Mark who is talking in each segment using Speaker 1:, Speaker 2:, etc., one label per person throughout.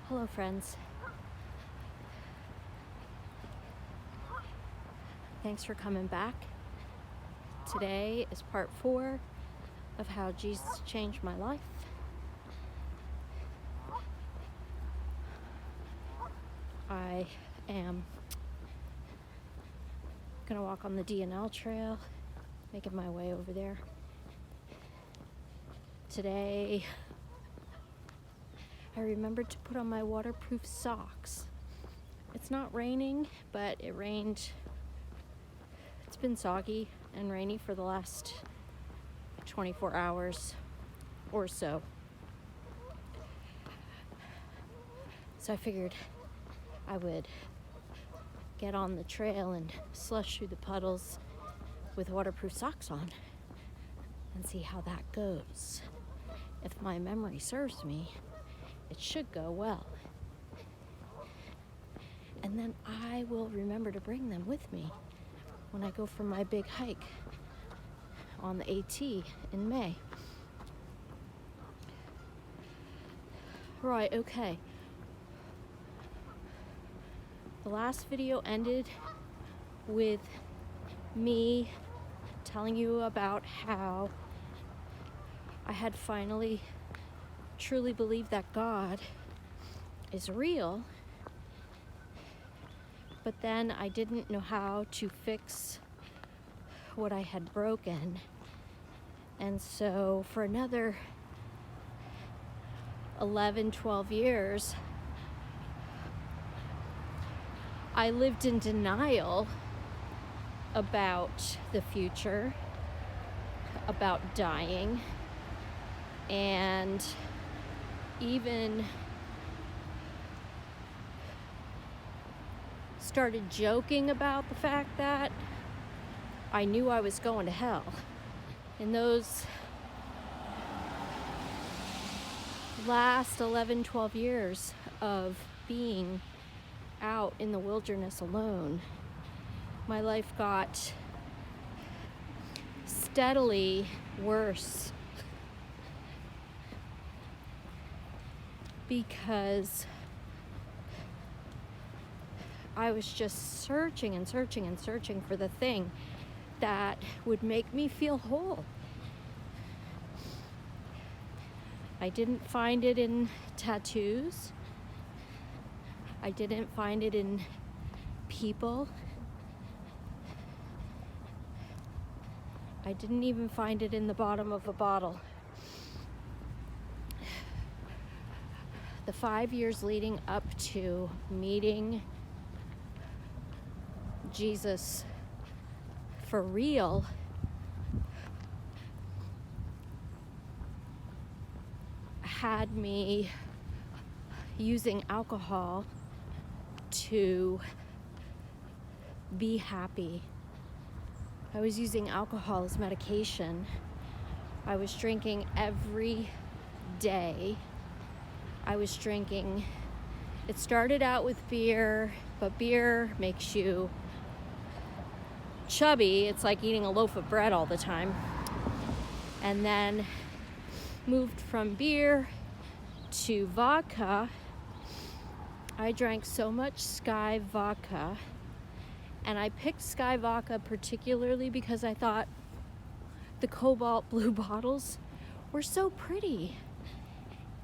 Speaker 1: Hello, friends. Thanks for coming back. Today is part 4 of how Jesus changed my life. I am gonna walk on the D&L trail, making my way over there. Today, I remembered to put on my waterproof socks. It's not raining, but it rained. It's been soggy and rainy for the last 24 hours or so. So I figured I would get on the trail and slush through the puddles with waterproof socks on and see how that goes. If my memory serves me, it should go well. And then I will remember to bring them with me when I go for my big hike on the AT in May. Right, okay. The last video ended with me telling you about how I had finally truly believed that God is real, but then I didn't know how to fix what I had broken. And so for another 11, 12 years, I lived in denial about the future, about dying, and even started joking about the fact that I knew I was going to hell. In those last 11, 12 years of being out in the wilderness alone, my life got steadily worse because I was just searching and searching and searching for the thing that would make me feel whole. I didn't find it in tattoos. I didn't find it in people. I didn't even find it in the bottom of a bottle. The 5 years leading up to meeting Jesus for real had me using alcohol to be happy. I was using alcohol as medication. I was drinking every day. I was drinking. It started out with beer, but beer makes you chubby. It's like eating a loaf of bread all the time. And then moved from beer to vodka. I drank so much Skyy vodka, and I picked Skyy vodka particularly because I thought the cobalt blue bottles were so pretty.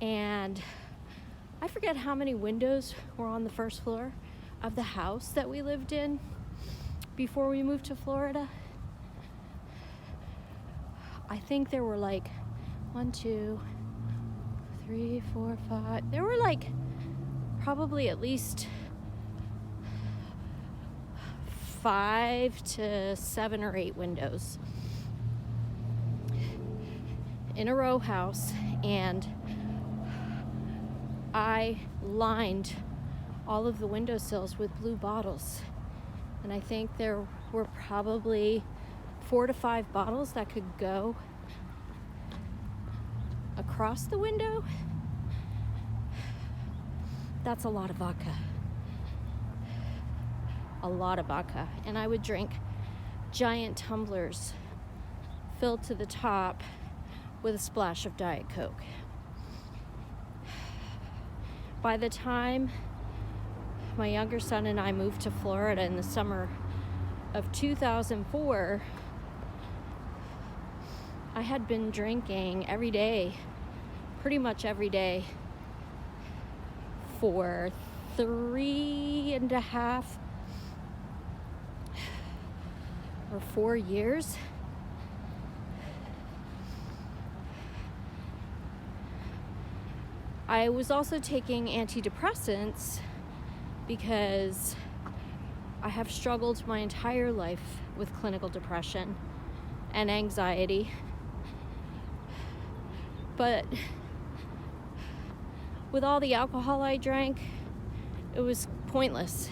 Speaker 1: And I forget how many windows were on the first floor of the house that we lived in before we moved to Florida. I think there were like 1, 2, 3, 4, 5. There were like probably at least 5 to 7 or 8 windows in a row house, and I lined all of the windowsills with blue bottles. And I think there were probably 4 to 5 bottles that could go across the window. That's a lot of vodka. A lot of vodka. And I would drink giant tumblers filled to the top with a splash of Diet Coke. By the time my younger son and I moved to Florida in the summer of 2004, I had been drinking every day, pretty much every day, for 3.5 or 4 years. I was also taking antidepressants because I have struggled my entire life with clinical depression and anxiety. But with all the alcohol I drank, it was pointless.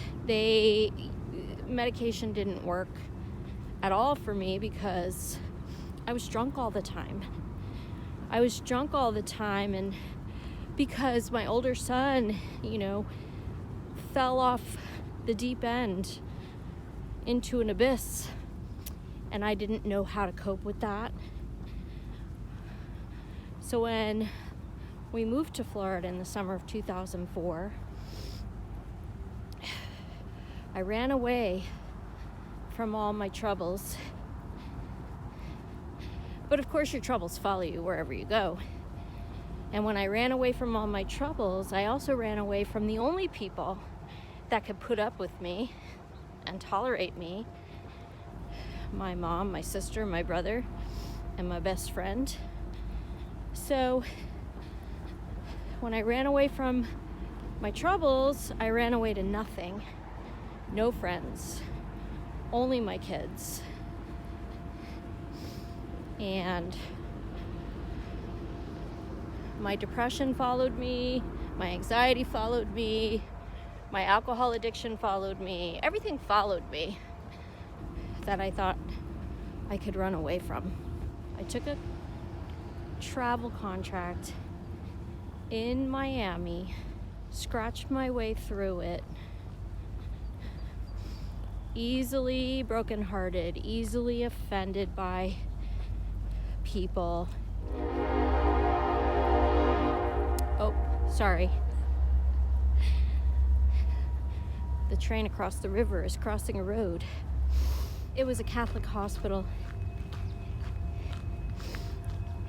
Speaker 1: Medication didn't work at all for me because I was drunk all the time. And because my older son, fell off the deep end into an abyss, and I didn't know how to cope with that. So when we moved to Florida in the summer of 2004, I ran away from all my troubles. But of course your troubles follow you wherever you go. And when I ran away from all my troubles, I also ran away from the only people that could put up with me and tolerate me. My mom, my sister, my brother, and my best friend. So when I ran away from my troubles, I ran away to nothing. No friends. Only my kids. And my depression followed me, my anxiety followed me, my alcohol addiction followed me. Everything followed me that I thought I could run away from. I took a travel contract in Miami, scratched my way through it, easily brokenhearted, easily offended by people. Oh, sorry. The train across the river is crossing a road. It was a Catholic hospital.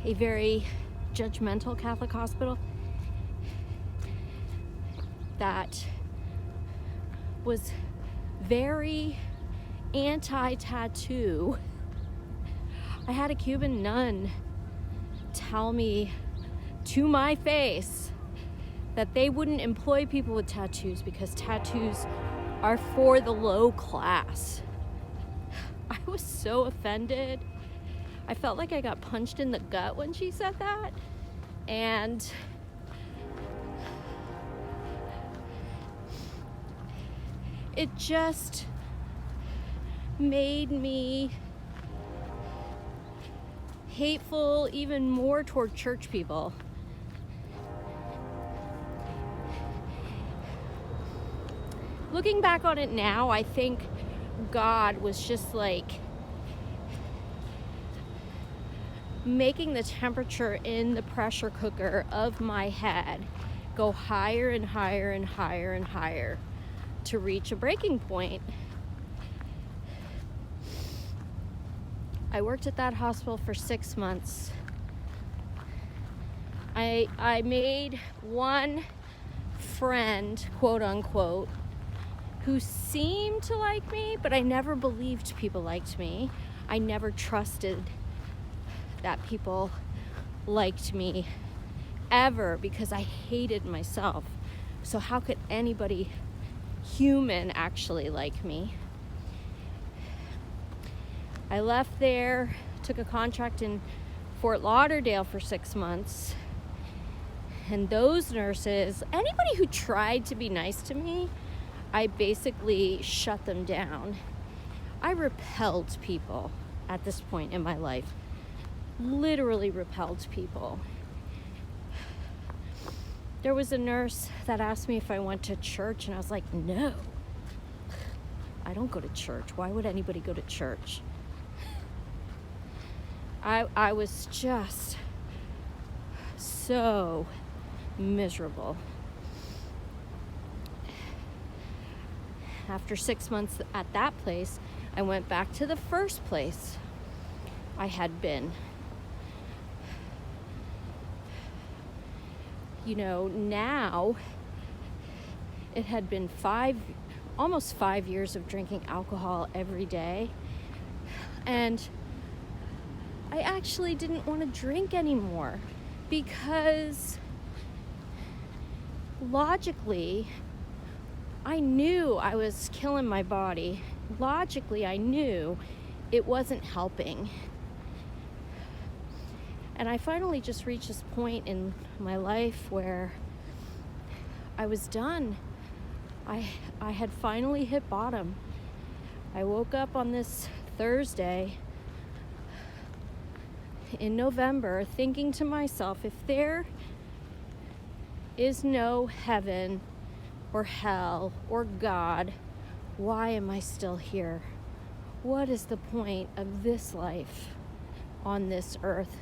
Speaker 1: A very judgmental Catholic hospital that was very anti-tattoo. I had a Cuban nun tell me to my face that they wouldn't employ people with tattoos because tattoos are for the low class. I was so offended. I felt like I got punched in the gut when she said that. And it just made me hateful even more toward church people. Looking back on it now, I think God was just like making the temperature in the pressure cooker of my head go higher and higher and higher and higher to reach a breaking point. I worked at that hospital for 6 months. I made one friend, quote unquote, who seemed to like me, but I never believed people liked me. I never trusted that people liked me ever because I hated myself. So how could anybody human actually like me? I left there, took a contract in Fort Lauderdale for 6 months. And those nurses, anybody who tried to be nice to me, I basically shut them down. I repelled people at this point in my life. Literally repelled people. There was a nurse that asked me if I went to church, and I was like, no, I don't go to church. Why would anybody go to church? I was just so miserable. after 6 months at that place, I went back to the first place I had been. You know, now it had been almost 5 years of drinking alcohol every day. And I actually didn't want to drink anymore because logically, I knew I was killing my body. Logically, I knew it wasn't helping. And I finally just reached this point in my life where I was done. I had finally hit bottom. I woke up on this Thursday in November thinking to myself, if there is no heaven or hell or God, why am I still here? What is the point of this life on this earth?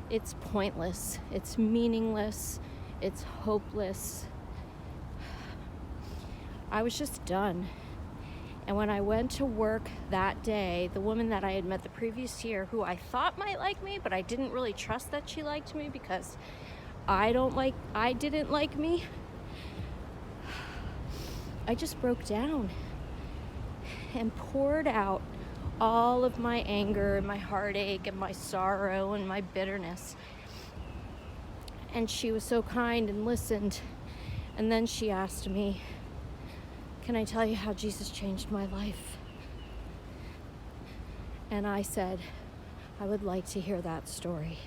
Speaker 1: It's pointless. It's meaningless. It's hopeless. I was just done. And when I went to work that day, the woman that I had met the previous year, who I thought might like me, but I didn't really trust that she liked me because I didn't like me, I just broke down and poured out all of my anger and my heartache and my sorrow and my bitterness. And she was so kind and listened. And then she asked me, can I tell you how Jesus changed my life? And I said, I would like to hear that story.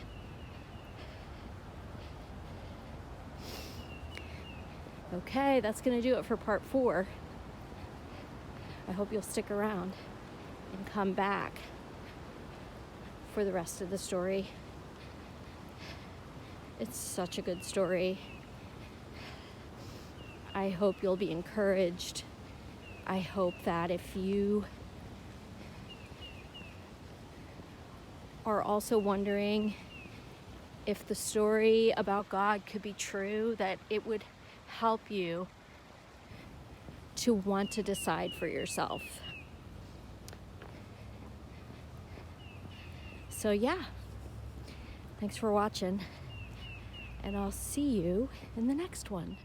Speaker 1: Okay, that's going to do it for part 4. I hope you'll stick around and come back for the rest of the story. It's such a good story. I hope you'll be encouraged. I hope that if you are also wondering if the story about God could be true, that it would help you to want to decide for yourself. So yeah, thanks for watching, and I'll see you in the next one.